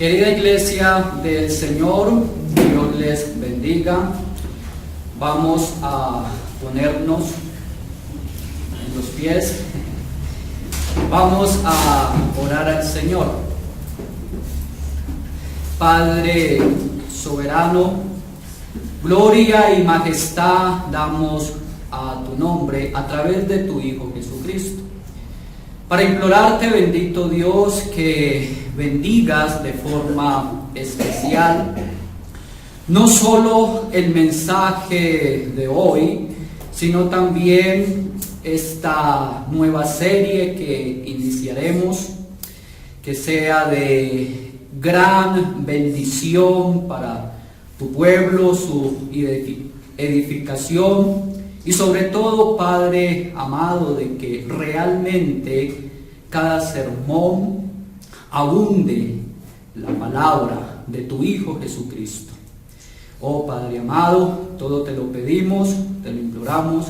Querida iglesia del Señor, Dios les bendiga. Vamos a ponernos en los pies. Vamos a orar al Señor. Padre soberano, gloria y majestad damos a tu nombre a través de tu Hijo Jesucristo. Para implorarte, bendito Dios, que bendigas de forma especial no solo el mensaje de hoy, sino también esta nueva serie que iniciaremos, que sea de gran bendición para tu pueblo, su edificación y sobre todo, Padre amado, de que realmente cada sermón abunde la palabra de tu Hijo Jesucristo. Oh Padre amado, todo te lo pedimos, te lo imploramos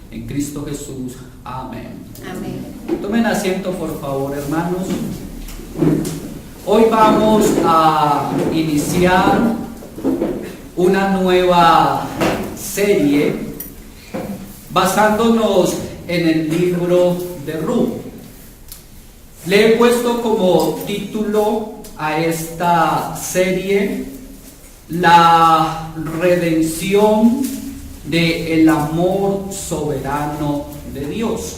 en Cristo Jesús. Amén. Amén. Tomen asiento, por favor, hermanos. Hoy vamos a iniciar una nueva serie basándonos en el libro de Ruth. Le he puesto como título a esta serie la redención del amor soberano de Dios.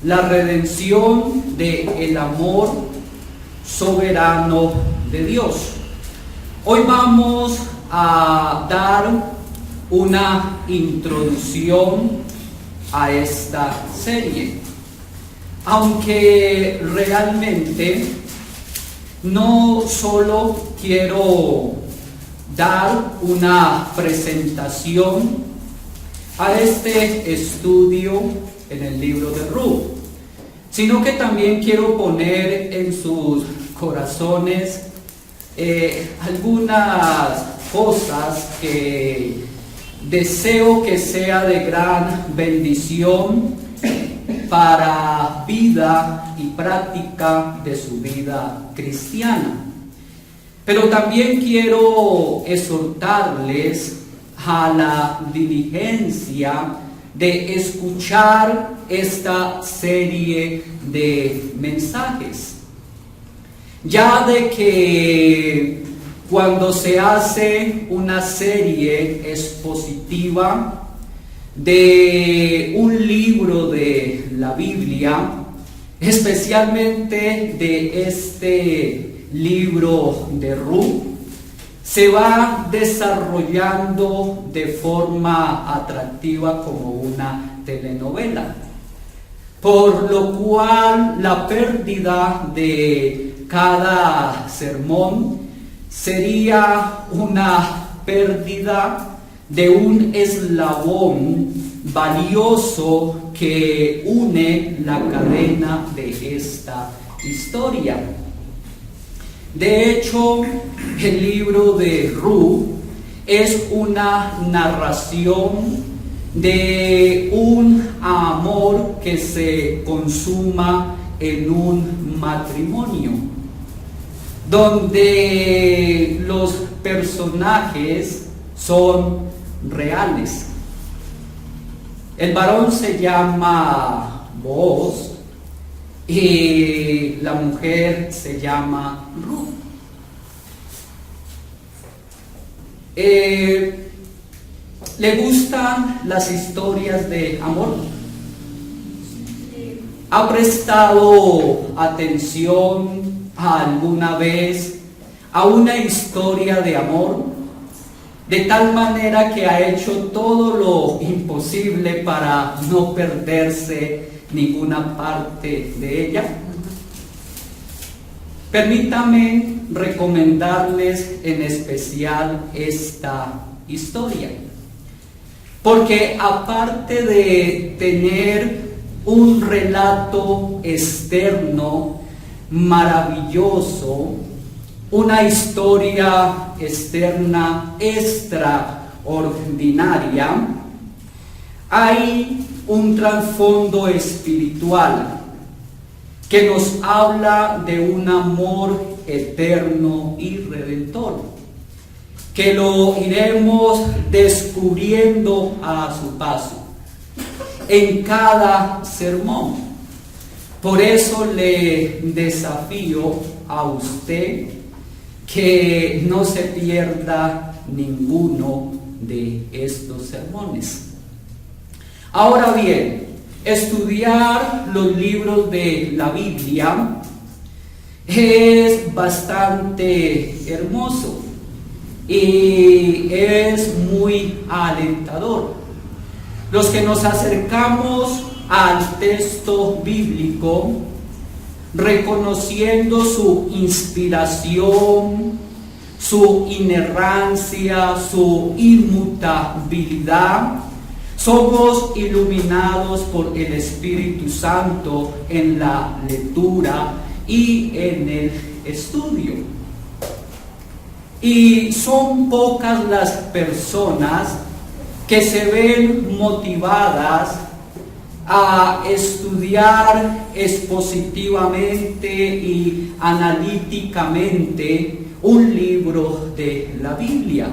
La redención del amor soberano de Dios. Hoy vamos a dar una introducción a esta serie, aunque realmente no solo quiero dar una presentación a este estudio en el libro de Ruth, sino que también quiero poner en sus corazones algunas cosas que deseo que sea de gran bendición para vida y práctica de su vida cristiana. Pero también quiero exhortarles a la diligencia de escuchar esta serie de mensajes, ya de que cuando se hace una serie expositiva de un libro de la Biblia, especialmente de este libro de Ruth, se va desarrollando de forma atractiva como una telenovela, por lo cual la pérdida de cada sermón sería una pérdida de un eslabón valioso que une la cadena de esta historia. De hecho, el libro de Ruth es una narración de un amor que se consuma en un matrimonio, donde los personajes son reales. El varón se llama Booz y la mujer se llama Ruth. ¿Le gustan las historias de amor? ¿Ha prestado atención alguna vez a una historia de amor? De tal manera que ha hecho todo lo imposible para no perderse ninguna parte de ella. Permítanme recomendarles en especial esta historia, porque aparte de tener un relato externo maravilloso, una historia externa extraordinaria, hay un trasfondo espiritual que nos habla de un amor eterno y redentor, que lo iremos descubriendo a su paso en cada sermón. Por eso le desafío a usted que no se pierda ninguno de estos sermones. Ahora bien, estudiar los libros de la Biblia es bastante hermoso y es muy alentador. Los que nos acercamos al texto bíblico, reconociendo su inspiración, su inerrancia, su inmutabilidad, somos iluminados por el Espíritu Santo en la lectura y en el estudio. Y son pocas las personas que se ven motivadas a estudiar expositivamente y analíticamente un libro de la Biblia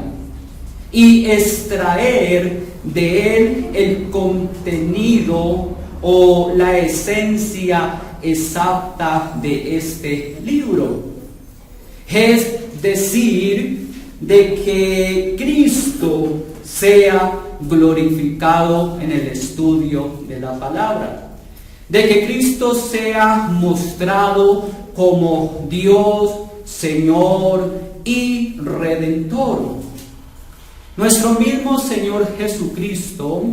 y extraer de él el contenido o la esencia exacta de este libro. Es decir, de que Cristo sea glorificado en el estudio de la palabra, de que Cristo sea mostrado como Dios, Señor y Redentor. Nuestro mismo Señor Jesucristo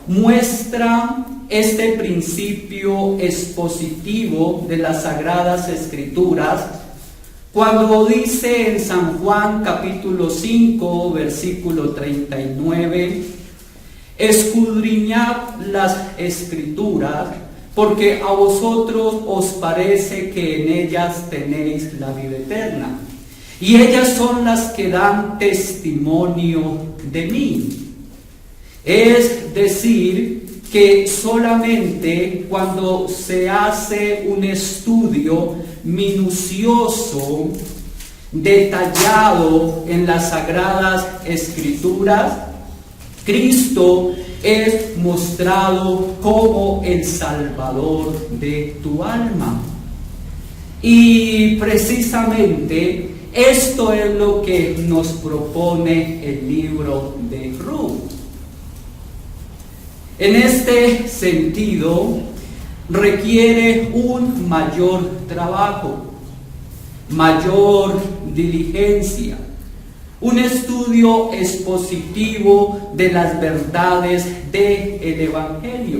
muestra este principio expositivo de las Sagradas Escrituras cuando dice en San Juan capítulo 5 versículo 39: escudriñad las Escrituras, porque a vosotros os parece que en ellas tenéis la vida eterna, y ellas son las que dan testimonio de mí. Es decir, que solamente cuando se hace un estudio minucioso, detallado en las Sagradas Escrituras, Cristo es mostrado como el Salvador de tu alma. Y precisamente esto es lo que nos propone el libro de Ruth. En este sentido, requiere un mayor trabajo, mayor diligencia, un estudio expositivo de las verdades del Evangelio,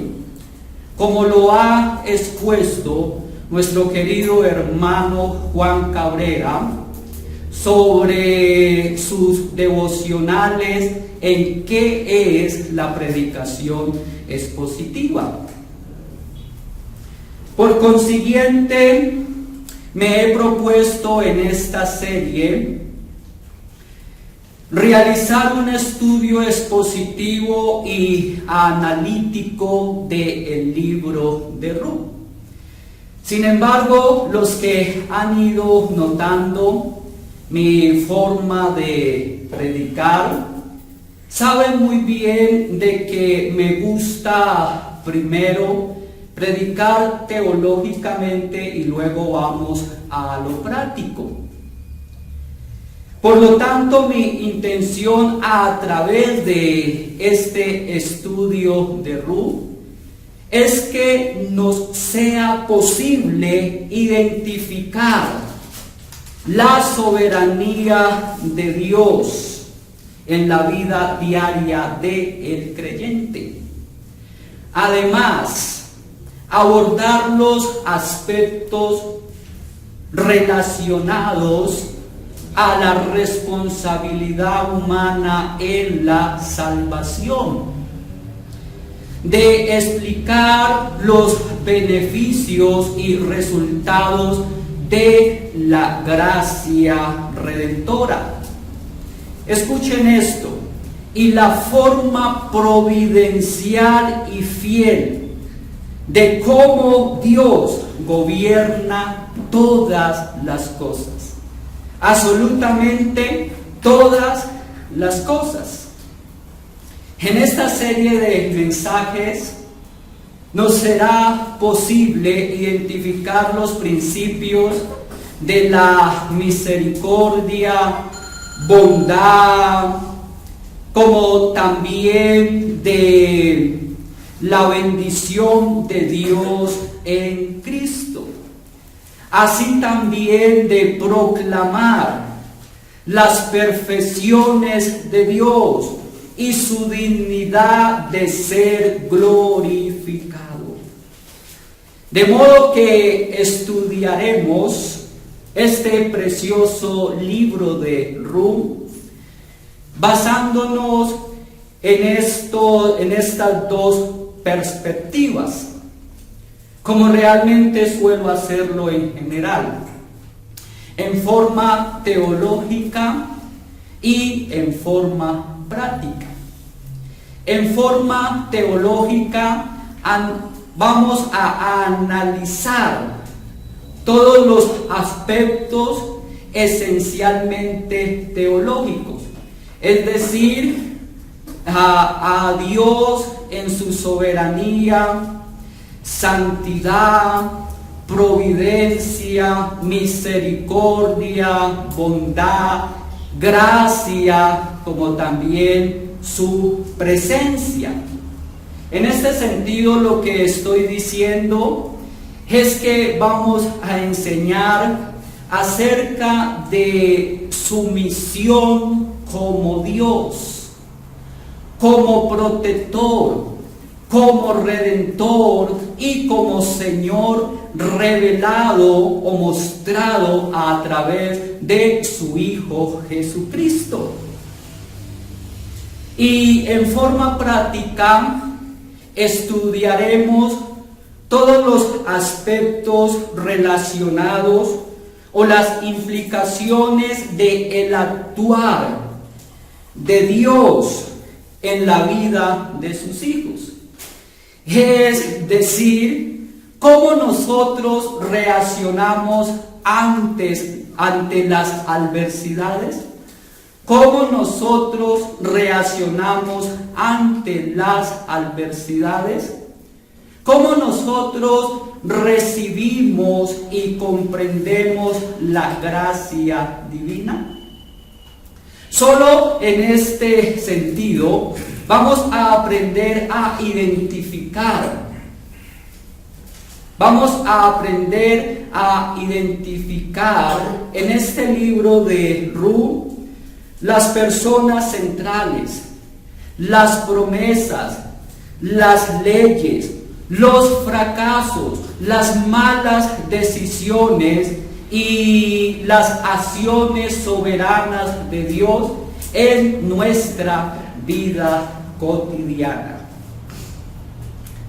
como lo ha expuesto nuestro querido hermano Juan Cabrera sobre sus devocionales en qué es la predicación expositiva. Por consiguiente, me he propuesto en esta serie realizar un estudio expositivo y analítico del libro de Ruth. Sin embargo, los que han ido notando mi forma de predicar saben muy bien de que me gusta primero predicar teológicamente y luego vamos a lo práctico. Por lo tanto, mi intención a través de este estudio de Ruth es que nos sea posible identificar la soberanía de Dios en la vida diaria del creyente. Además, abordar los aspectos relacionados a la responsabilidad humana en la salvación, de explicar los beneficios y resultados de la gracia redentora. Escuchen esto: y la forma providencial y fiel de cómo Dios gobierna todas las cosas, absolutamente todas las cosas. En esta serie de mensajes nos será posible identificar los principios de la misericordia, bondad, como también de la bendición de Dios en Cristo. Así también de proclamar las perfecciones de Dios y su dignidad de ser glorificado. De modo que estudiaremos este precioso libro de Ruth, basándonos en estas dos perspectivas, como realmente suelo hacerlo en general, en forma teológica y en forma práctica. En forma teológica vamos a analizar todos los aspectos esencialmente teológicos, es decir, a Dios en su soberanía, santidad, providencia, misericordia, bondad, gracia, como también su presencia. En este sentido, lo que estoy diciendo es que vamos a enseñar acerca de su misión como Dios, como protector, como redentor y como Señor revelado o mostrado a través de su Hijo Jesucristo. Y en forma práctica estudiaremos todos los aspectos relacionados o las implicaciones del actuar de Dios en la vida de sus hijos. Es decir, cómo nosotros reaccionamos ante las adversidades, cómo nosotros reaccionamos ante las adversidades, cómo nosotros recibimos y comprendemos la gracia divina. Solo en este sentido vamos a aprender a identificar. Vamos a aprender a identificar en este libro de Ruth las personas centrales, las promesas, las leyes, los fracasos, las malas decisiones y las acciones soberanas de Dios en nuestra vida cotidiana.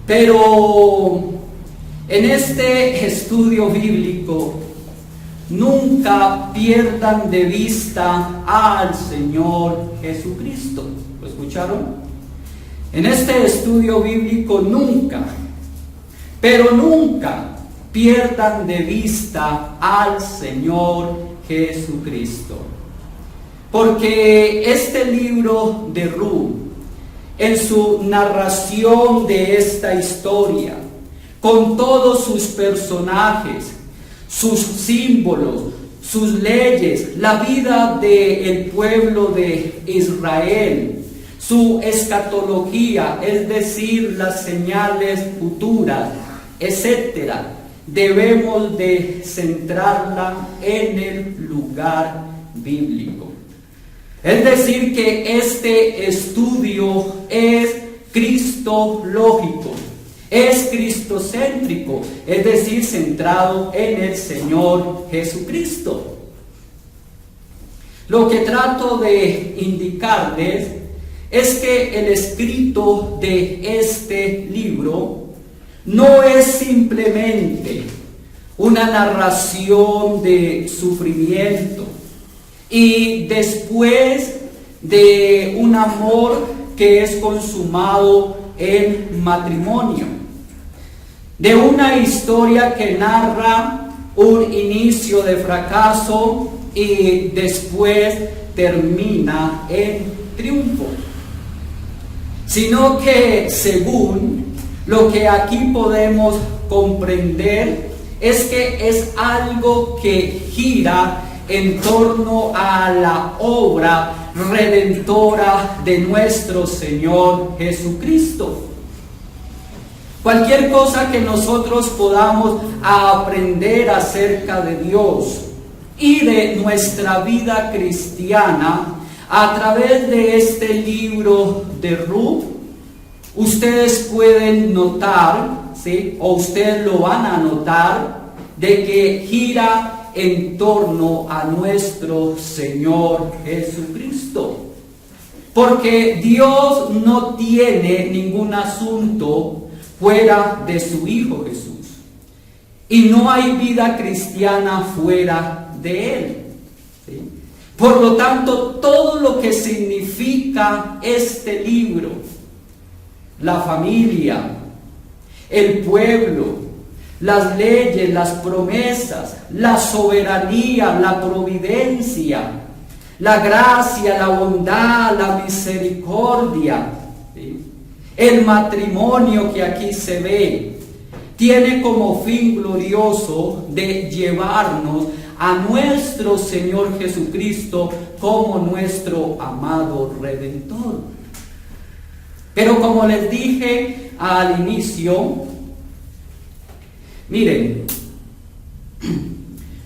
Pero en este estudio bíblico, nunca pierdan de vista al Señor Jesucristo. ¿Lo escucharon? En este estudio bíblico nunca, pero nunca pierdan de vista al Señor Jesucristo. Porque este libro de Ruth, en su narración de esta historia, con todos sus personajes, sus símbolos, sus leyes, la vida del pueblo de Israel, su escatología, es decir, las señales futuras, etc., debemos de centrarla en el lugar bíblico. Es decir, que este estudio es cristológico, es cristocéntrico, es decir, centrado en el Señor Jesucristo. Lo que trato de indicarles es que el escrito de este libro no es simplemente una narración de sufrimiento y después de un amor que es consumado en matrimonio. de una historia que narra un inicio de fracaso y después termina en triunfo, sino que según lo que aquí podemos comprender es que es algo que gira en torno a la obra redentora de nuestro Señor Jesucristo. Cualquier cosa que nosotros podamos aprender acerca de Dios y de nuestra vida cristiana a través de este libro de Ruth, ustedes pueden notar, ¿sí?, o ustedes lo van a notar, de que gira en torno a nuestro Señor Jesucristo. Porque Dios no tiene ningún asunto fuera de su Hijo Jesús. Y no hay vida cristiana fuera de Él, ¿sí? Por lo tanto, todo lo que significa este libro, la familia, el pueblo, las leyes, las promesas, la soberanía, la providencia, la gracia, la bondad, la misericordia, ¿sí?, el matrimonio que aquí se ve, tiene como fin glorioso de llevarnos a nuestro Señor Jesucristo como nuestro amado Redentor. Pero como les dije al inicio, miren,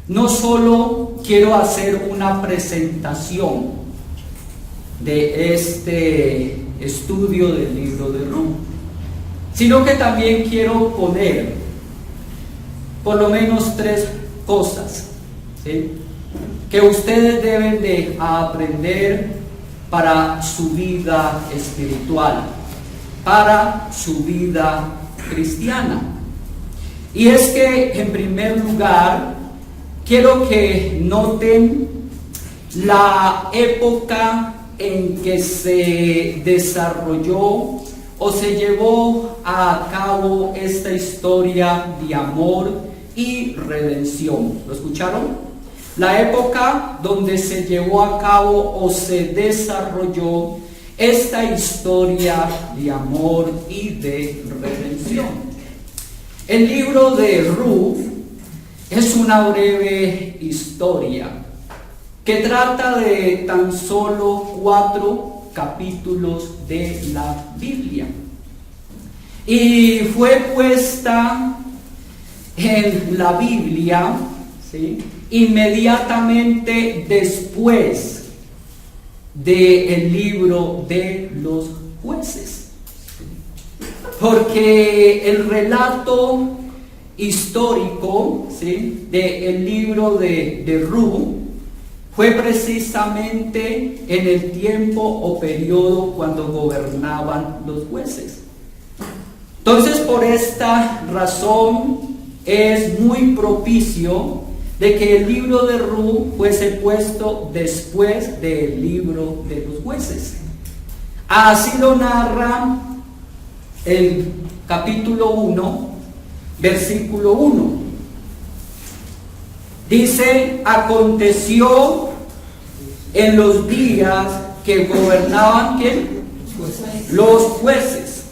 no solo quiero hacer una presentación de este estudio del libro de Ruth, sino que también quiero poner por lo menos 3 cosas, ¿sí?, que ustedes deben de aprender para su vida espiritual, para su vida cristiana. Y es que, en primer lugar, quiero que noten la época en que se desarrolló o se llevó a cabo esta historia de amor y redención. ¿Lo escucharon? La época donde se llevó a cabo o se desarrolló esta historia de amor y de redención. El libro de Ruth es una breve historia que trata de tan solo 4 capítulos de la Biblia, y fue puesta en la Biblia, ¿sí?, inmediatamente después del libro de los Jueces, porque el relato histórico, ¿sí?, del libro de Ruth fue precisamente en el tiempo o periodo cuando gobernaban los jueces. Entonces, por esta razón es muy propicio de que el libro de Ruth fuese puesto después del libro de los Jueces. Así lo narra el capítulo 1, versículo 1. Dice: aconteció en los días que gobernaban, ¿quién? Los jueces.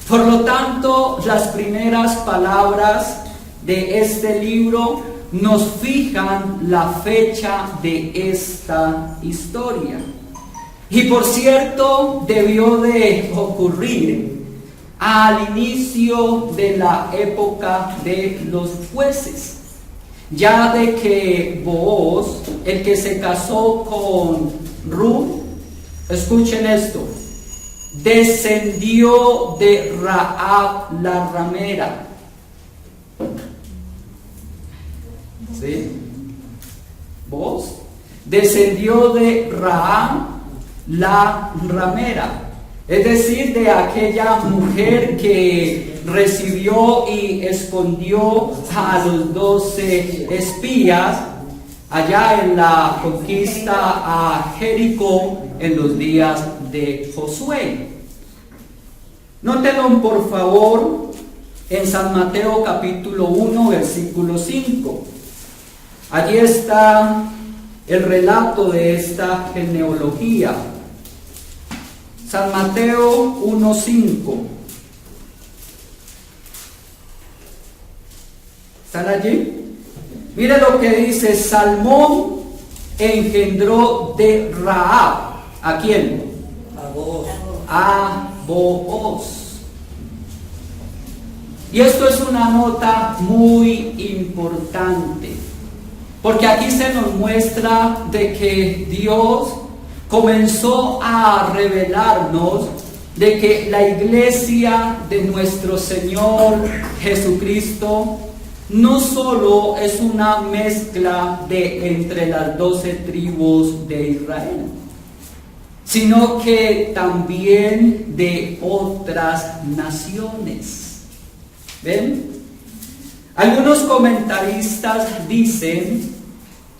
Por lo tanto, las primeras palabras de este libro nos fijan la fecha de esta historia. Y por cierto, debió de ocurrir al inicio de la época de los jueces, ya de que Booz, el que se casó con Ruth, escuchen esto, descendió de Rahab la ramera. ¿Sí? Booz descendió de Rahab la ramera, es decir, de aquella mujer que recibió y escondió a los 12 espías allá en la conquista a Jericó en los días de Josué. Nótenlo por favor en San Mateo capítulo 1, versículo 5. Allí está el relato de esta genealogía. San Mateo 1:5. ¿Están allí? Mire lo que dice: Salmón engendró de Rahab. ¿A quién? A vos. A Booz. Y esto es una nota muy importante, porque aquí se nos muestra de que Dios comenzó a revelarnos de que la iglesia de nuestro Señor Jesucristo no solo es una mezcla de entre las 12 tribus de Israel, sino que también de otras naciones. ¿Ven? Algunos comentaristas dicen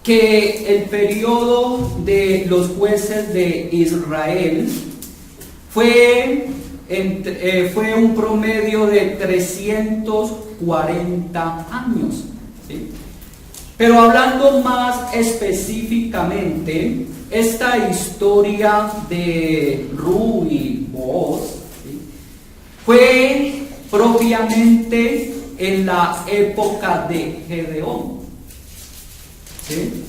que el periodo de los jueces de Israel fue un promedio de 340 años, ¿sí? Pero hablando más específicamente, esta historia de Ru y Booz, ¿sí?, fue propiamente en la época de Gedeón, ¿sí?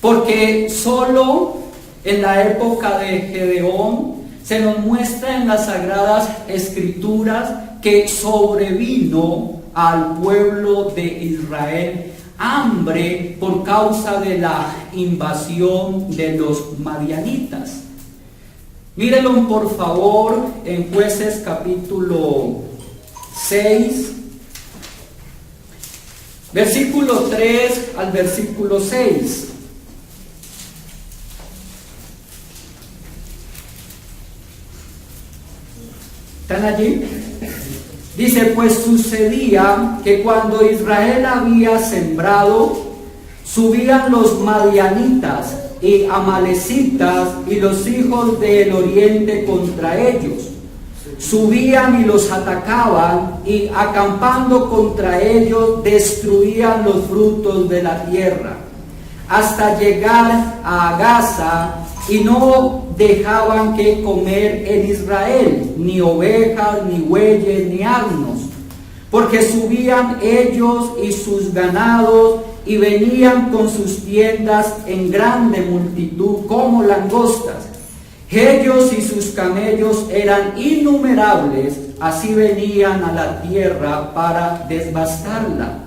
Porque solo en la época de Gedeón se nos muestra en las Sagradas Escrituras que sobrevino al pueblo de Israel hambre por causa de la invasión de los madianitas. Mírenlo por favor en Jueces capítulo 6, versículo 3 al versículo 6. ¿Están allí? Dice: pues sucedía que cuando Israel había sembrado, subían los madianitas y amalecitas y los hijos del oriente contra ellos. Subían y los atacaban, y acampando contra ellos destruían los frutos de la tierra, hasta llegar a Gaza, y no dejaban que comer en Israel, ni ovejas, ni bueyes, ni asnos, porque subían ellos y sus ganados, y venían con sus tiendas en grande multitud como langostas. Ellos y sus camellos eran innumerables, así venían a la tierra para devastarla.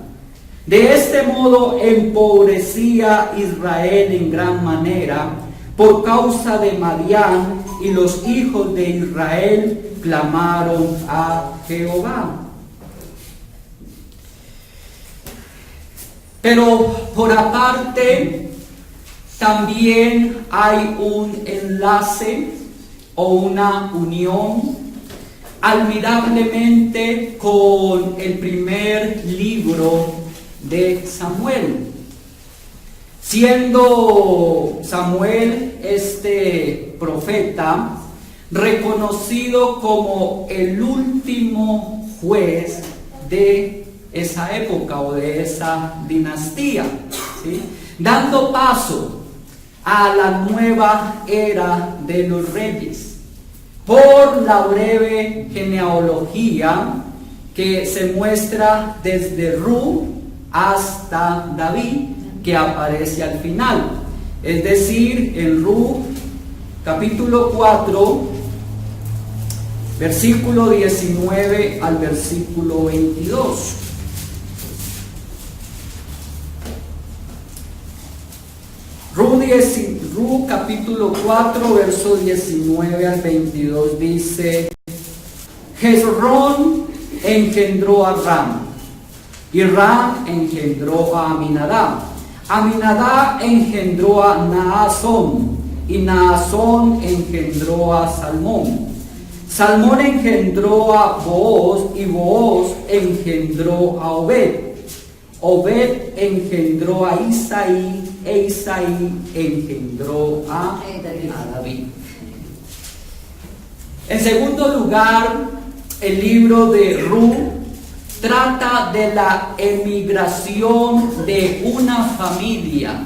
De este modo empobrecía Israel en gran manera por causa de Madián, y los hijos de Israel clamaron a Jehová. Pero por aparte, también hay un enlace o una unión admirablemente con el primer libro de Samuel. Siendo Samuel este profeta reconocido como el último juez de esa época o de esa dinastía, ¿sí?, dando paso a la nueva era de los reyes, por la breve genealogía que se muestra desde Ru hasta David, que aparece al final. Es decir, en Ru capítulo 4, versículo 19 al versículo 22. Ru capítulo 4, verso 19 al 22 dice: Hezrón engendró a Ram, y Ram engendró a Aminadab. Aminadab engendró a Naasón, y Naasón engendró a Salmón. Salmón engendró a Booz, y Booz engendró a Obed. Obed engendró a Isaí, e Isaí engendró a David. En segundo lugar, el libro de Ru trata de la emigración de una familia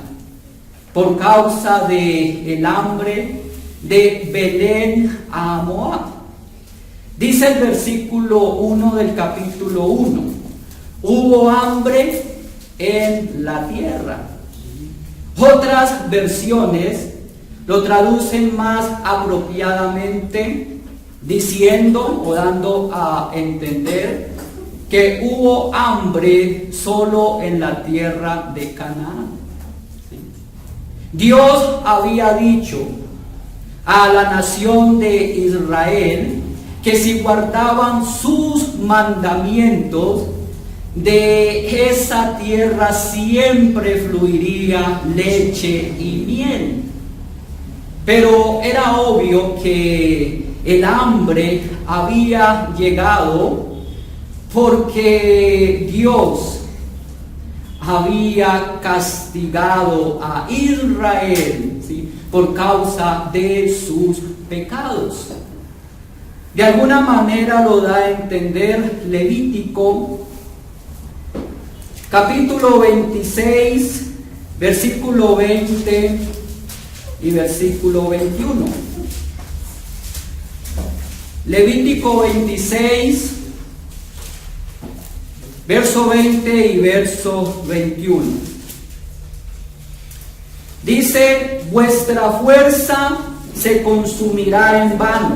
por causa del hambre de Belén a Moab. Dice el versículo 1 del capítulo 1: hubo hambre en la tierra. Otras versiones lo traducen más apropiadamente diciendo o dando a entender que hubo hambre solo en la tierra de Canaán. Dios había dicho a la nación de Israel que si guardaban sus mandamientos, de esa tierra siempre fluiría leche y miel. Pero era obvio que el hambre había llegado porque Dios había castigado a Israel, ¿sí?, por causa de sus pecados. De alguna manera lo da a entender Levítico capítulo 26, versículo 20 y versículo 21. Levítico 26, verso 20 y verso 21. Dice: vuestra fuerza se consumirá en vano,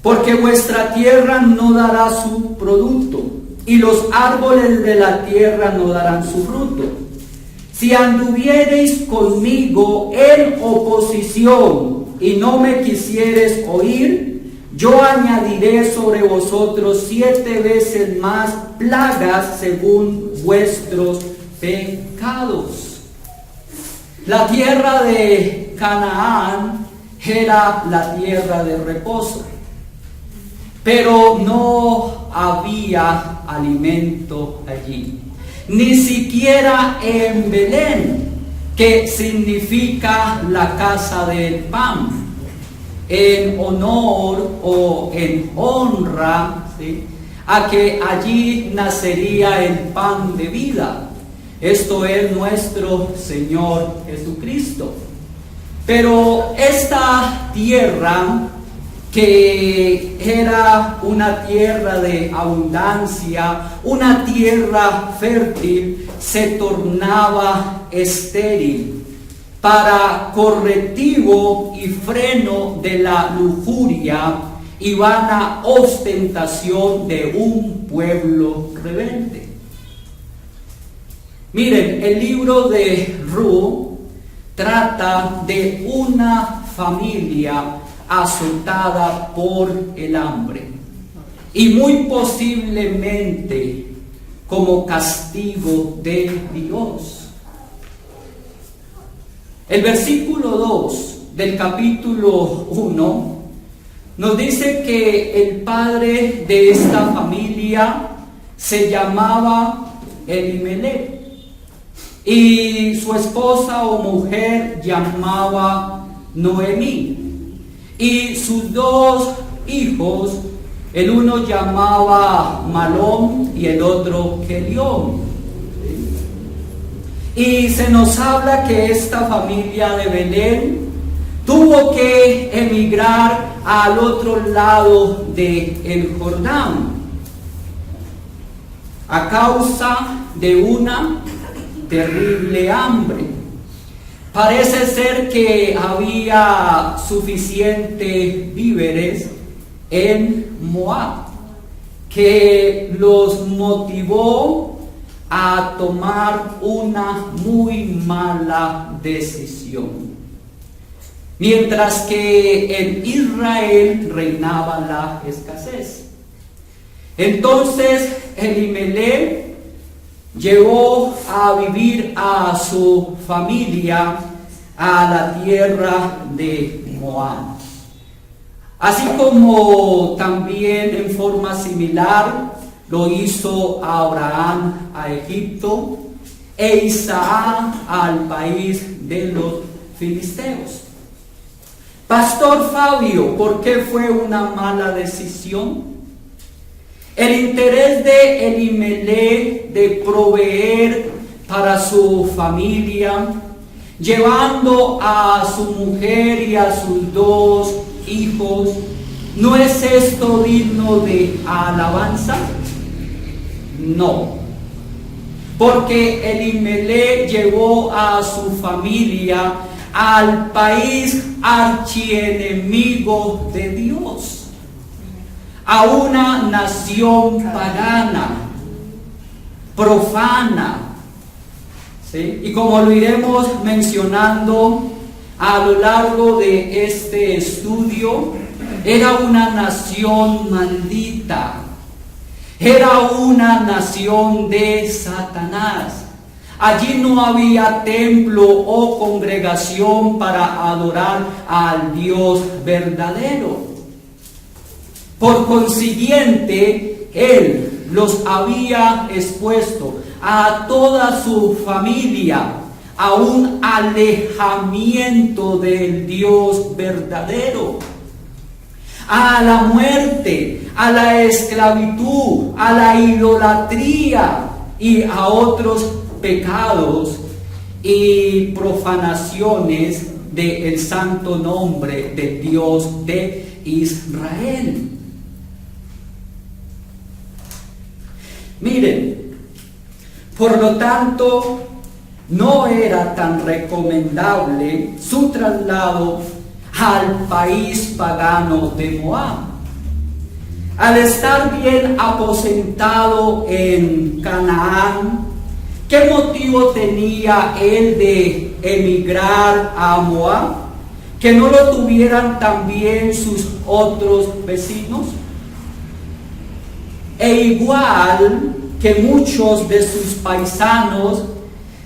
porque vuestra tierra no dará su producto, y los árboles de la tierra no darán su fruto. Si anduviereis conmigo en oposición y no me quisieres oír, yo añadiré sobre vosotros 7 veces más plagas según vuestros pecados. La tierra de Canaán era la tierra de reposo, pero no había alimento allí, ni siquiera en Belén, que significa la casa del pan, en honor o en honra, ¿sí?, a que allí nacería el pan de vida. Esto es nuestro Señor Jesucristo. Pero esta tierra, que era una tierra de abundancia, una tierra fértil, se tornaba estéril para correctivo y freno de la lujuria y vana ostentación de un pueblo rebelde. Miren, el libro de Ruth trata de una familia azotada por el hambre y muy posiblemente como castigo de Dios. El versículo 2 del capítulo 1 nos dice que el padre de esta familia se llamaba Elimelech y su esposa o mujer llamaba Noemí. Y sus 2 hijos, el uno llamaba Malón y el otro Kelión. Y se nos habla que esta familia de Belén tuvo que emigrar al otro lado del Jordán a causa de una terrible hambre. Parece ser que había suficientes víveres en Moab, que los motivó a tomar una muy mala decisión. Mientras que en Israel reinaba la escasez. Entonces Elimelech llevó a vivir a su familia a la tierra de Moab. Así como también en forma similar lo hizo Abraham a Egipto e Isaac al país de los filisteos. Pastor Fabio, ¿por qué fue una mala decisión? El interés de Elimelech de proveer para su familia, llevando a su mujer y a sus 2 hijos, ¿no es esto digno de alabanza? No, porque Elimelech llevó a su familia al país archienemigo de Dios, a una nación pagana, profana, ¿sí? Y como lo iremos mencionando a lo largo de este estudio, era una nación maldita, era una nación de Satanás. Allí no había templo o congregación para adorar al Dios verdadero. Por consiguiente, Él los había expuesto a toda su familia a un alejamiento del Dios verdadero, a la muerte, a la esclavitud, a la idolatría y a otros pecados y profanaciones del santo nombre de Dios de Israel. Miren, por lo tanto, no era tan recomendable su traslado al país pagano de Moab. Al estar bien aposentado en Canaán, ¿qué motivo tenía él de emigrar a Moab? ¿Que no lo tuvieran también sus otros vecinos? E igual que muchos de sus paisanos,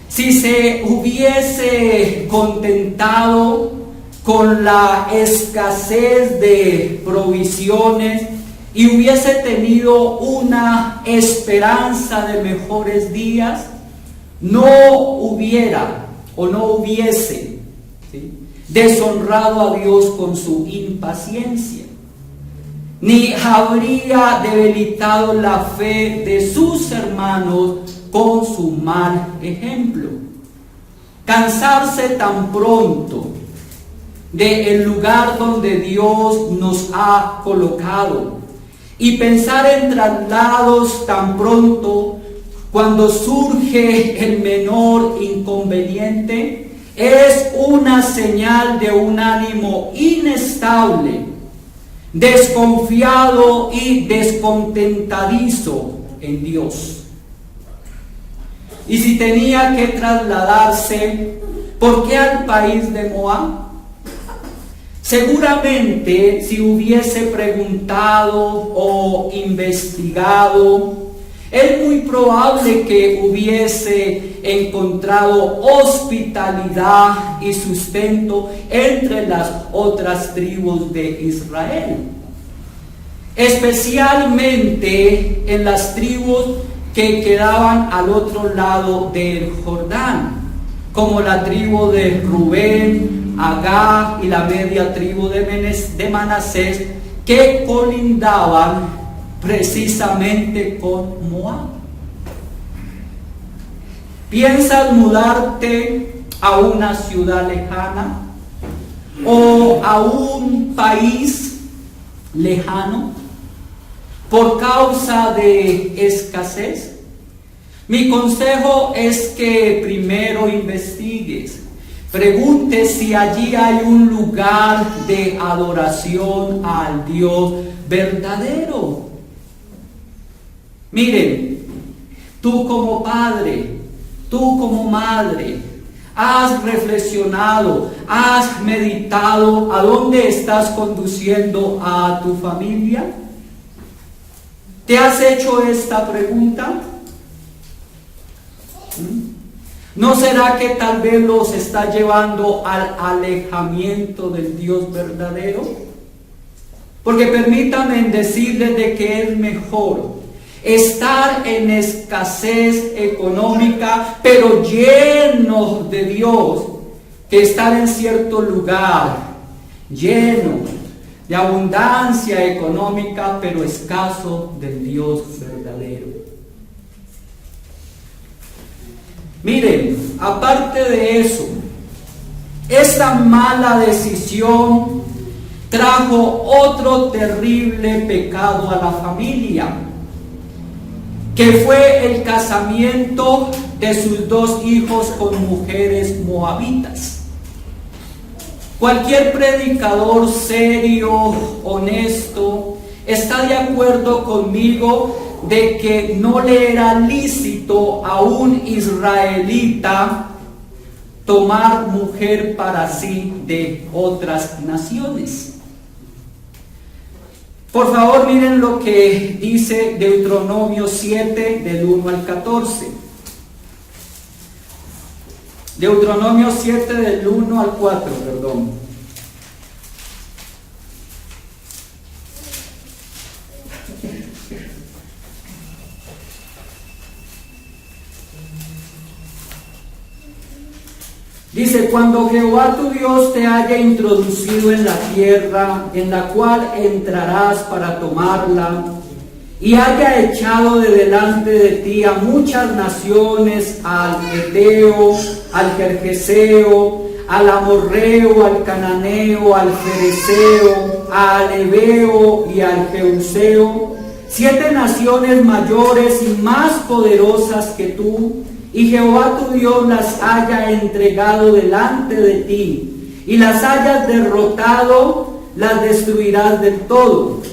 si se hubiese contentado con la escasez de provisiones y hubiese tenido una esperanza de mejores días, no hubiera o no hubiese, ¿sí?, deshonrado a Dios con su impaciencia, ni habría debilitado la fe de sus hermanos con su mal ejemplo. Cansarse tan pronto del lugar donde Dios nos ha colocado y pensar en traslados tan pronto cuando surge el menor inconveniente es una señal de un ánimo inestable, desconfiado y descontentadizo en Dios. Y si tenía que trasladarse, ¿por qué al país de Moab? Seguramente si hubiese preguntado o investigado, es muy probable que hubiese encontrado hospitalidad y sustento entre las otras tribus de Israel, especialmente en las tribus que quedaban al otro lado del Jordán, como la tribu de Rubén, Agá y la media tribu de Manasés, que colindaban precisamente con Moab. ¿Piensas mudarte a una ciudad lejana o a un país lejano por causa de escasez? Mi consejo es que primero investigues, pregunte si allí hay un lugar de adoración al Dios verdadero. Miren, tú como padre, tú como madre, has reflexionado, has meditado a dónde estás conduciendo a tu familia. ¿Te has hecho esta pregunta? ¿No será que tal vez los está llevando al alejamiento del Dios verdadero? Porque permítanme decirles de que es mejor estar en escasez económica, pero lleno de Dios, que estar en cierto lugar lleno de abundancia económica, pero escaso del Dios verdadero. Miren, aparte de eso, esta mala decisión trajo otro terrible pecado a la familia, que fue el casamiento de sus dos hijos con mujeres moabitas. Cualquier predicador serio, honesto, está de acuerdo conmigo de que no le era lícito a un israelita tomar mujer para sí de otras naciones. Por favor, miren lo que dice Deuteronomio 7, del 1 al 14. Deuteronomio 7, del 1 al 4, perdón. Dice: cuando Jehová tu Dios te haya introducido en la tierra en la cual entrarás para tomarla, y haya echado de delante de ti a muchas naciones, al Eteo, al Gergeseo, al Amorreo, al Cananeo, al Fereceo, al Ebeo y al Jebuseo, 7 naciones mayores y más poderosas que tú, y Jehová tu Dios las haya entregado delante de ti, y las hayas derrotado, las destruirás del todo.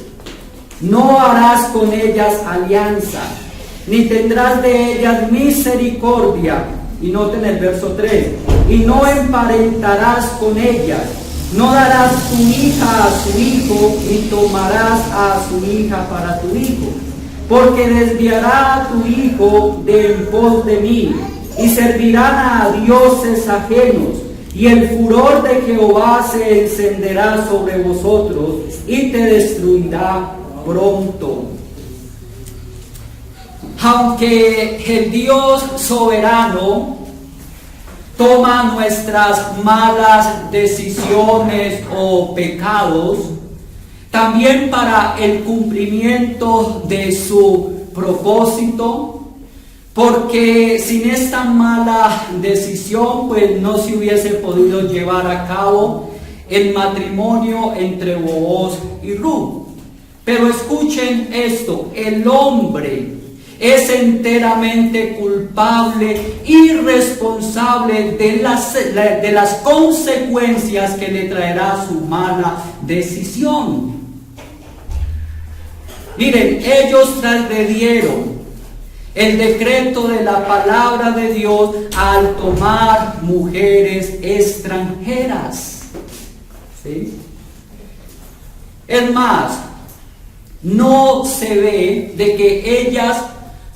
No harás con ellas alianza, ni tendrás de ellas misericordia. Y noten el verso 3. Y no emparentarás con ellas, no darás tu hija a su hijo, ni tomarás a su hija para tu hijo, porque desviará a tu hijo de en pos de mí, y servirán a dioses ajenos, y el furor de Jehová se encenderá sobre vosotros, y te destruirá pronto. Aunque el Dios soberano toma nuestras malas decisiones o pecados, también para el cumplimiento de su propósito, porque sin esta mala decisión pues no se hubiese podido llevar a cabo el matrimonio entre Booz y Ruth. Pero escuchen esto: el hombre es enteramente culpable y responsable de las consecuencias que le traerá su mala decisión. Miren, ellos transgredieron el decreto de la palabra de Dios al tomar mujeres extranjeras. ¿Sí? Es más, no se ve de que ellas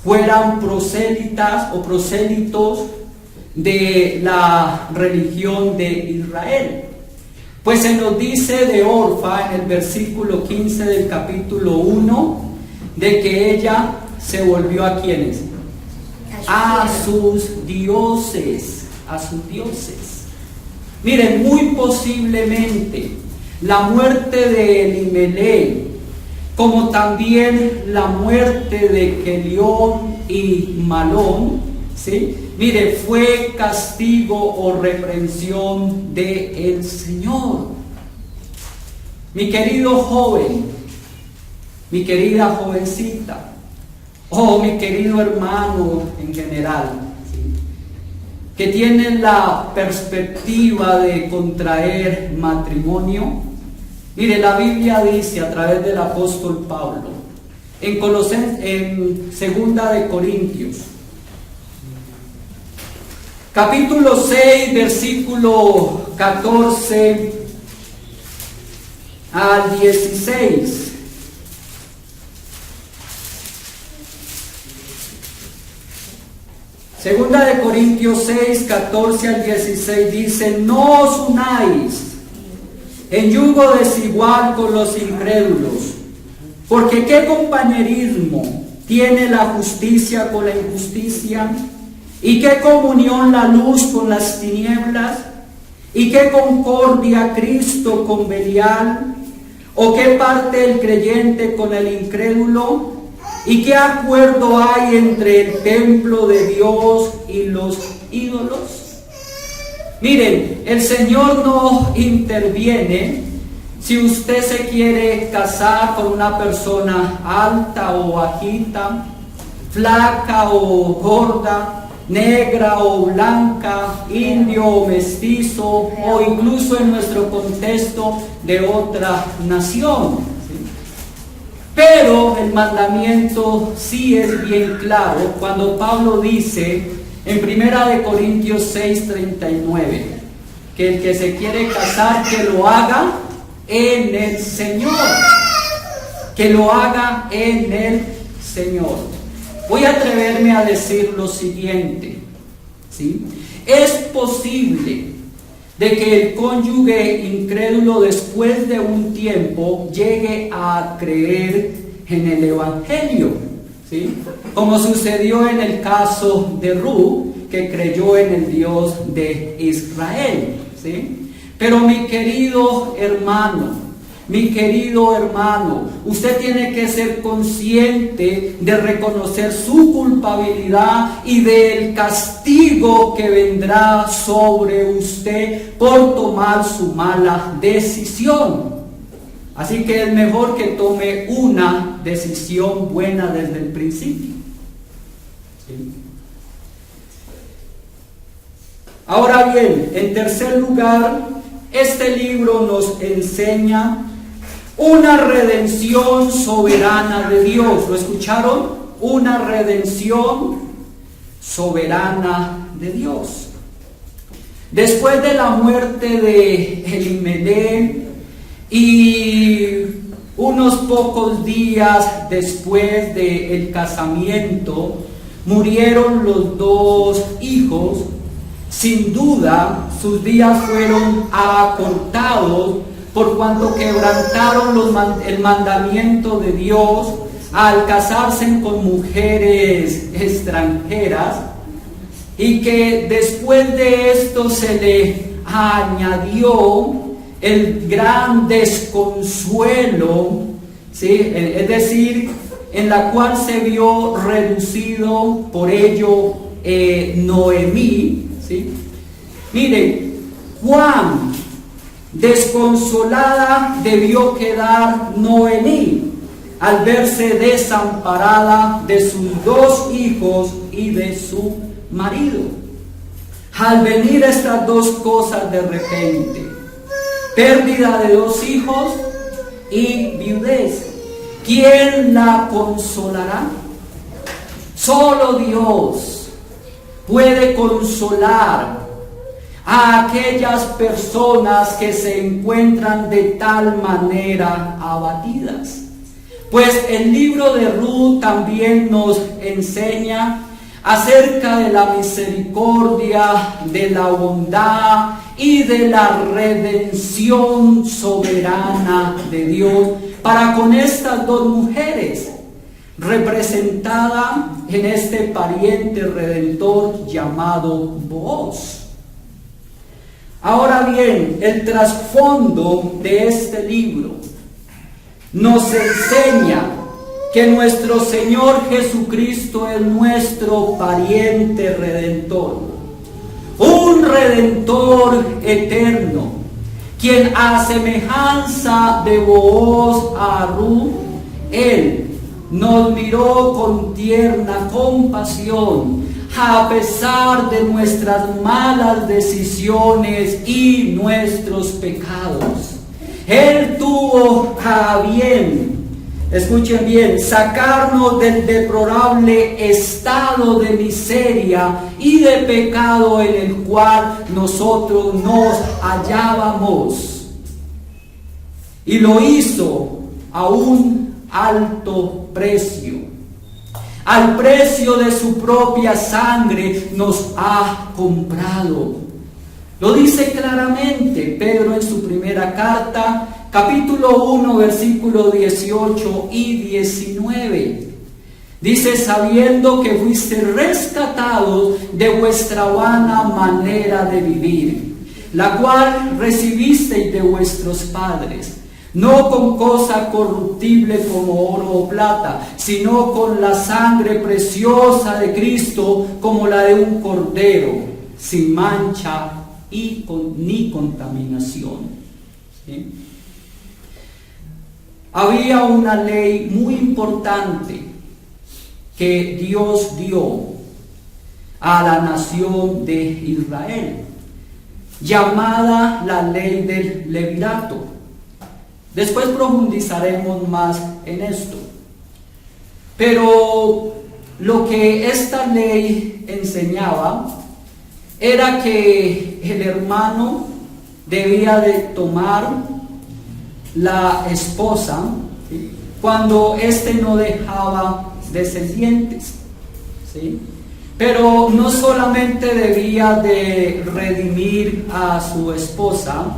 fueran prosélitas o prosélitos de la religión de Israel. Pues se nos dice de Orfa en el versículo 15 del capítulo 1 de que ella se volvió ¿a quiénes? A sus dioses, a sus dioses. Miren, muy posiblemente la muerte de Elimelech, como también la muerte de Kelión y Malón, ¿sí? Mire, fue castigo o reprensión del Señor. Mi querido joven, mi querida jovencita, mi querido hermano en general, ¿sí?, que tienen la perspectiva de contraer matrimonio. Mire, la Biblia dice a través del apóstol Pablo, en Segunda de Corintios, capítulo 6, versículo 14 al 16. Segunda de Corintios 6, 14 al 16 dice: no os unáis en yugo desigual con los incrédulos, porque ¿qué compañerismo tiene la justicia con la injusticia? ¿Y qué comunión la luz con las tinieblas? ¿Y qué concordia Cristo con Belial? ¿O qué parte el creyente con el incrédulo? ¿Y qué acuerdo hay entre el templo de Dios y los ídolos? Miren, el Señor no interviene si usted se quiere casar con una persona alta o bajita, flaca o gorda, negra o blanca, indio o mestizo, o incluso en nuestro contexto de otra nación. Pero el mandamiento sí es bien claro cuando Pablo dice en 1 Corintios 6:39 que el que se quiere casar que lo haga en el Señor, que lo haga en el Señor. Voy a atreverme a decir lo siguiente, ¿sí? Es posible de que el cónyuge incrédulo después de un tiempo llegue a creer en el Evangelio, ¿sí? Como sucedió en el caso de Ruth, que creyó en el Dios de Israel, ¿sí? Pero mi querido hermano, usted tiene que ser consciente de reconocer su culpabilidad y del castigo que vendrá sobre usted por tomar su mala decisión. Así que es mejor que tome una decisión buena desde el principio. ¿Sí? Ahora bien, en tercer lugar, este libro nos enseña una redención soberana de Dios. ¿Lo escucharon? Una redención soberana de Dios. Después de la muerte de Elimelech y unos pocos días después del casamiento, murieron los dos hijos. Sin duda, sus días fueron acortados por cuanto quebrantaron el mandamiento de Dios al casarse con mujeres extranjeras, y que después de esto se le añadió el gran desconsuelo, ¿sí? Es decir, en la cual se vio reducido por ello Noemí, ¿sí? Mire, cuán desconsolada debió quedar Noemí al verse desamparada de sus dos hijos y de su marido. Al venir estas dos cosas de repente, pérdida de dos hijos y viudez, ¿quién la consolará? Solo Dios puede consolar a aquellas personas que se encuentran de tal manera abatidas. Pues el libro de Ruth también nos enseña acerca de la misericordia, de la bondad y de la redención soberana de Dios para con estas dos mujeres, representada en este pariente redentor llamado Booz. Ahora bien, el trasfondo de este libro nos enseña que nuestro Señor Jesucristo es nuestro pariente redentor, un redentor eterno, quien a semejanza de Booz a Ruth, Él nos miró con tierna compasión a pesar de nuestras malas decisiones y nuestros pecados. Él tuvo a bien, escuchen bien, sacarnos del deplorable estado de miseria y de pecado en el cual nosotros nos hallábamos. Y lo hizo a un alto precio. Al precio de su propia sangre nos ha comprado. Lo dice claramente Pedro en su primera carta, capítulo 1, versículos 18 y 19. Dice: sabiendo que fuiste rescatados de vuestra vana manera de vivir, la cual recibisteis de vuestros padres, no con cosa corruptible como oro o plata, sino con la sangre preciosa de Cristo, como la de un cordero, sin mancha ni contaminación. ¿Sí? Había una ley muy importante que Dios dio a la nación de Israel, llamada la ley del levirato. Después profundizaremos más en esto. Pero lo que esta ley enseñaba era que el hermano debía de tomar la esposa, ¿sí?, cuando éste no dejaba descendientes, ¿sí? Pero no solamente debía de redimir a su esposa,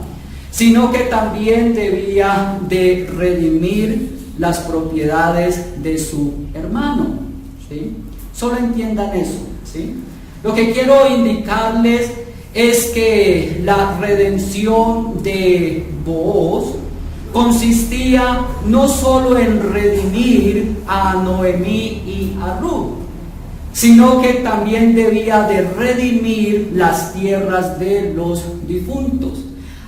sino que también debía de redimir las propiedades de su hermano, ¿sí? Solo entiendan eso, ¿sí? Lo que quiero indicarles es que la redención de Booz consistía no solo en redimir a Noemí y a Ruth, sino que también debía de redimir las tierras de los difuntos.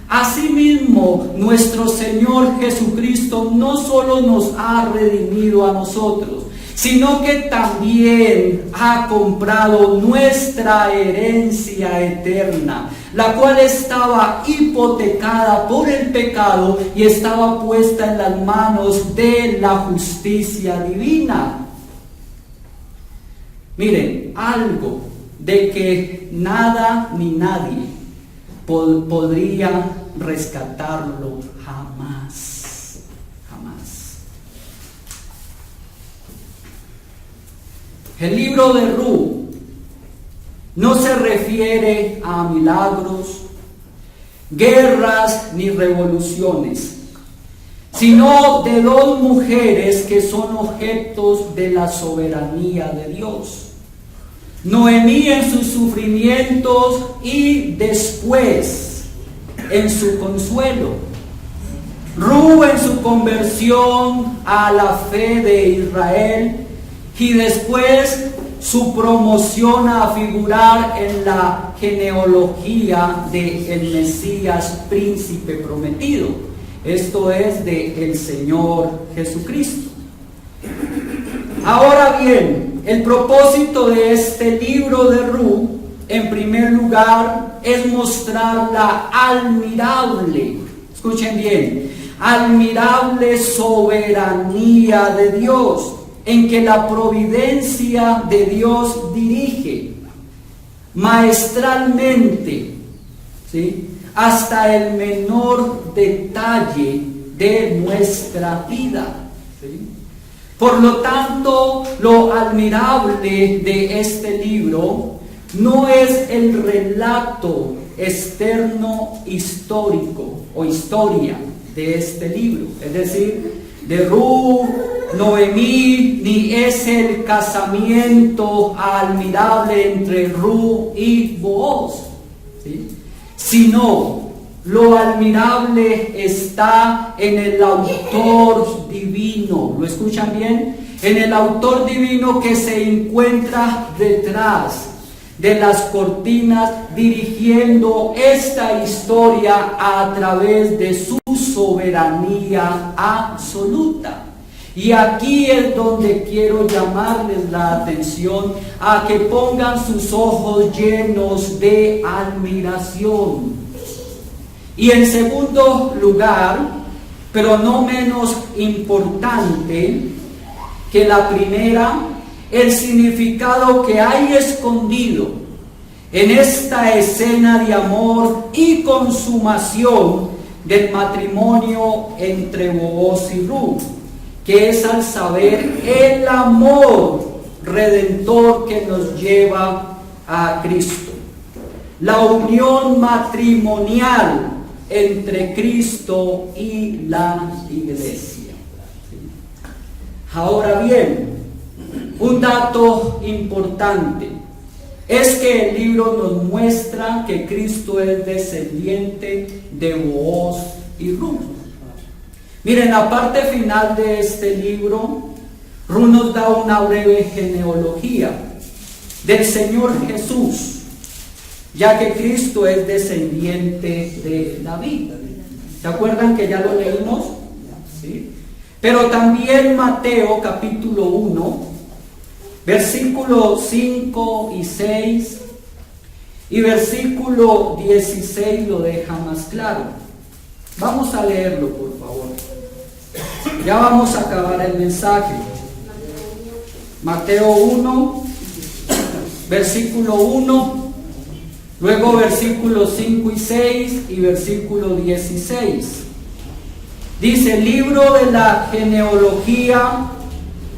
Asimismo, nuestro Señor Jesucristo no solo nos ha redimido a nosotros, sino que también ha comprado nuestra herencia eterna, la cual estaba hipotecada por el pecado y estaba puesta en las manos de la justicia divina. Miren, algo de que nada ni nadie podría rescatarlo jamás, jamás. El libro de Ruth no se refiere a milagros, guerras ni revoluciones, sino de dos mujeres que son objetos de la soberanía de Dios. Noemí en sus sufrimientos y después en su consuelo. Ruth en su conversión a la fe de Israel y después su promoción a figurar en la genealogía del Mesías príncipe prometido. Esto es de el Señor Jesucristo. Ahora bien, el propósito de este libro de Ruth, en primer lugar, es mostrar la admirable, escuchen bien, admirable soberanía de Dios, en que la providencia de Dios dirige maestralmente, ¿sí?, hasta el menor detalle de nuestra vida, ¿sí? Por lo tanto, lo admirable de este libro no es el relato externo histórico o historia de este libro, es decir, de Ruth, Noemí, ni es el casamiento admirable entre Ruth y Booz, ¿sí?, sino lo admirable está en el autor divino. ¿Lo escuchan bien? En el autor divino que se encuentra detrás de las cortinas, dirigiendo esta historia a través de su soberanía absoluta. Y aquí es donde quiero llamarles la atención a que pongan sus ojos llenos de admiración. Y en segundo lugar, pero no menos importante que la primera, el significado que hay escondido en esta escena de amor y consumación del matrimonio entre Booz y Ruth, que es al saber el amor redentor que nos lleva a Cristo. La unión matrimonial entre Cristo y la iglesia. Ahora bien, un dato importante es que el libro nos muestra que Cristo es descendiente de Booz y Ruth. Miren, la parte final de este libro, Ruth nos da una breve genealogía del Señor Jesús, ya que Cristo es descendiente de David. ¿Se acuerdan que ya lo leímos? ¿Sí? Pero también Mateo capítulo 1, versículos 5 y 6 y versículo 16 lo deja más claro. Vamos a leerlo, por favor. Ya vamos a acabar el mensaje. Mateo 1, versículo 1, luego versículos 5 y 6 y versículo 16. Dice: libro de la genealogía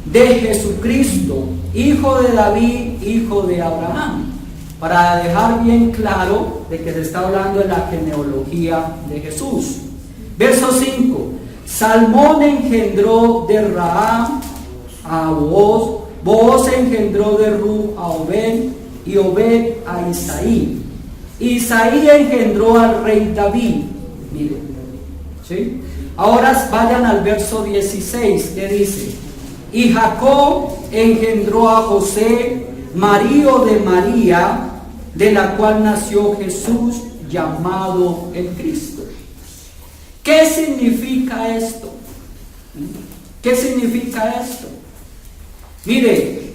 de Jesucristo, hijo de David, hijo de Abraham. Para dejar bien claro de que se está hablando de la genealogía de Jesús. Verso 5. Salmón engendró de Rahab a Booz, Booz engendró de Ruth a Obed, y Obed a Isaí. Isaí engendró al rey David. Miren, ¿sí? Ahora vayan al verso 16, que dice: y Jacob engendró a José, marido de María, de la cual nació Jesús, llamado el Cristo. ¿Qué significa esto? ¿Qué significa esto? Mire,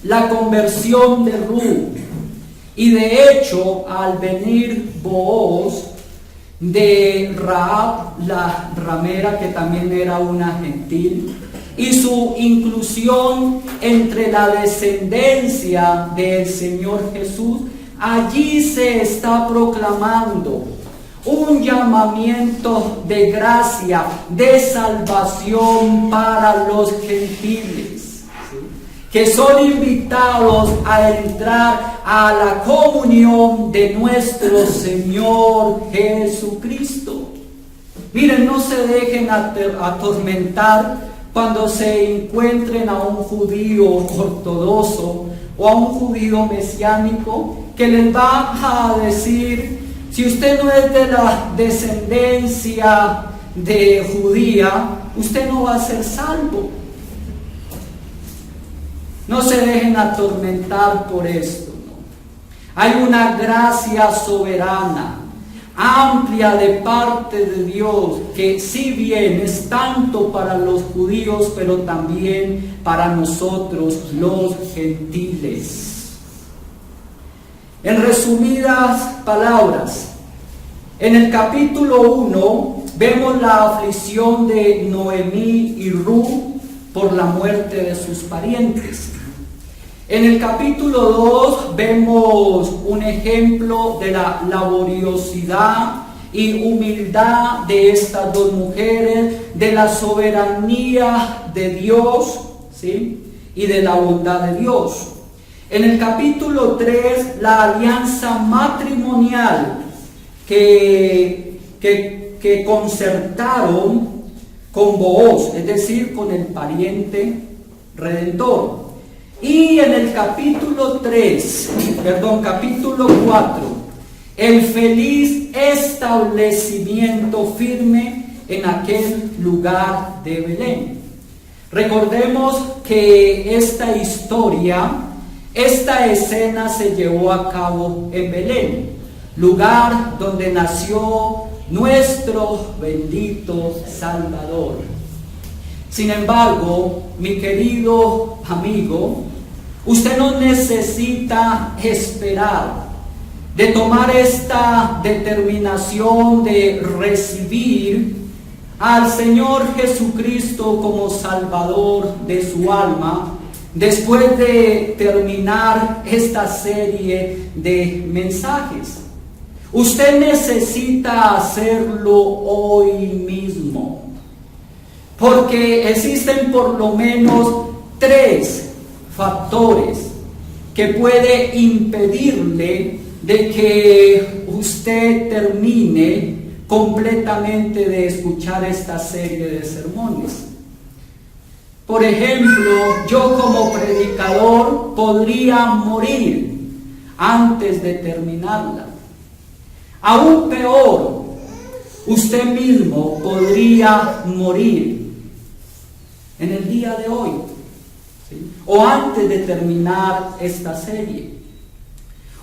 la conversión de Ruth, y de hecho al venir Booz de Rahab, la ramera, que también era una gentil, y su inclusión entre la descendencia del Señor Jesús, allí se está proclamando un llamamiento de gracia, de salvación para los gentiles, ¿sí?, que son invitados a entrar a la comunión de nuestro Señor Jesucristo. Miren, no se dejen atormentar cuando se encuentren a un judío ortodoxo o a un judío mesiánico que les va a decir: si usted no es de la descendencia de judía, usted no va a ser salvo. No se dejen atormentar por esto, ¿no? Hay una gracia soberana, amplia de parte de Dios, que si bien es tanto para los judíos, pero también para nosotros los gentiles. En resumidas palabras, en el capítulo 1 vemos la aflicción de Noemí y Ruth por la muerte de sus parientes. En el capítulo 2 vemos un ejemplo de la laboriosidad y humildad de estas dos mujeres, de la soberanía de Dios, ¿sí?, y de la bondad de Dios. En el capítulo 3, la alianza matrimonial que concertaron con Booz, es decir, con el pariente redentor. Y en el capítulo 4, el feliz establecimiento firme en aquel lugar de Belén. Recordemos que esta historia, esta escena se llevó a cabo en Belén, lugar donde nació nuestro bendito Salvador. Sin embargo, mi querido amigo, usted no necesita esperar de tomar esta determinación de recibir al Señor Jesucristo como Salvador de su alma después de terminar esta serie de mensajes. Usted necesita hacerlo hoy mismo, porque existen por lo menos 3 factores que puede impedirle de que usted termine completamente de escuchar esta serie de sermones. Por ejemplo, yo como predicador podría morir antes de terminarla. Aún peor, usted mismo podría morir en el día de hoy, ¿sí? O antes de terminar esta serie.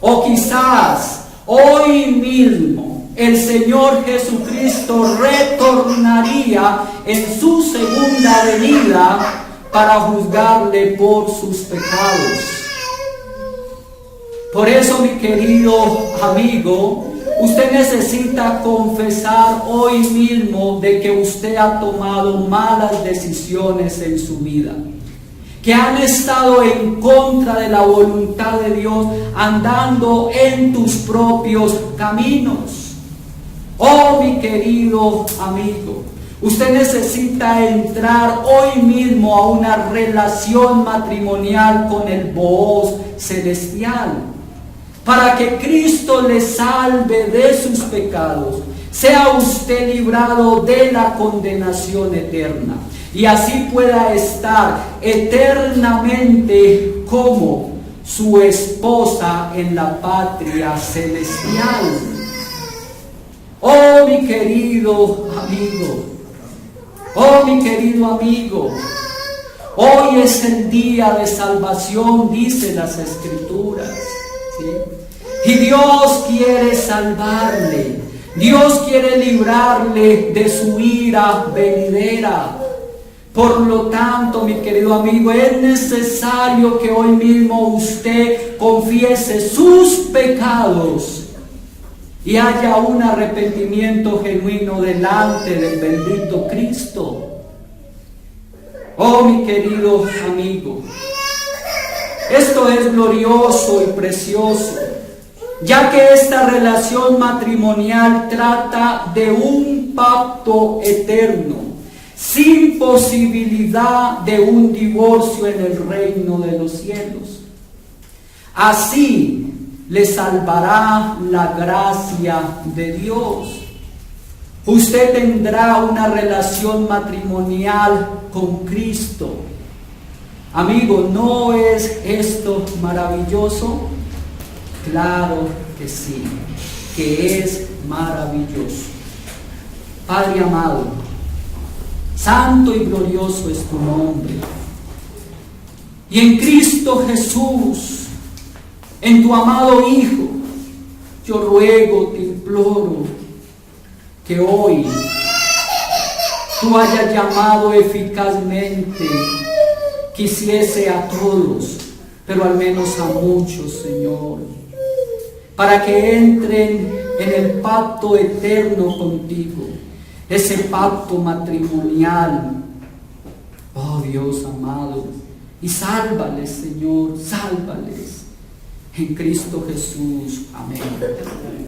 O quizás hoy mismo el Señor Jesucristo retornaría en su segunda venida para juzgarle por sus pecados. Por eso, mi querido amigo, usted necesita confesar hoy mismo de que usted ha tomado malas decisiones en su vida, que han estado en contra de la voluntad de Dios, andando en tus propios caminos. Oh, mi querido amigo, usted necesita entrar hoy mismo a una relación matrimonial con el Booz celestial, para que Cristo le salve de sus pecados, sea usted librado de la condenación eterna, y así pueda estar eternamente como su esposa en la patria celestial. Oh, mi querido amigo, oh, mi querido amigo, hoy es el día de salvación, dice las Escrituras, ¿sí? Y Dios quiere salvarle, Dios quiere librarle de su ira venidera. Por lo tanto, mi querido amigo, es necesario que hoy mismo usted confiese sus pecados y haya un arrepentimiento genuino delante del bendito Cristo. Oh, mi querido amigo, esto es glorioso y precioso, ya que esta relación matrimonial trata de un pacto eterno, sin posibilidad de un divorcio en el reino de los cielos. Así le salvará la gracia de Dios. Usted tendrá una relación matrimonial con Cristo. Amigo, ¿no es esto maravilloso? Claro que sí, que es maravilloso. Padre amado, santo y glorioso es tu nombre. Y en Cristo Jesús, en tu amado Hijo, yo ruego, te imploro, que hoy tú hayas llamado eficazmente, quisiese a todos, pero al menos a muchos, Señor, para que entren en el pacto eterno contigo, ese pacto matrimonial. Oh Dios amado, y sálvales, Señor, sálvales, en Cristo Jesús. Amén.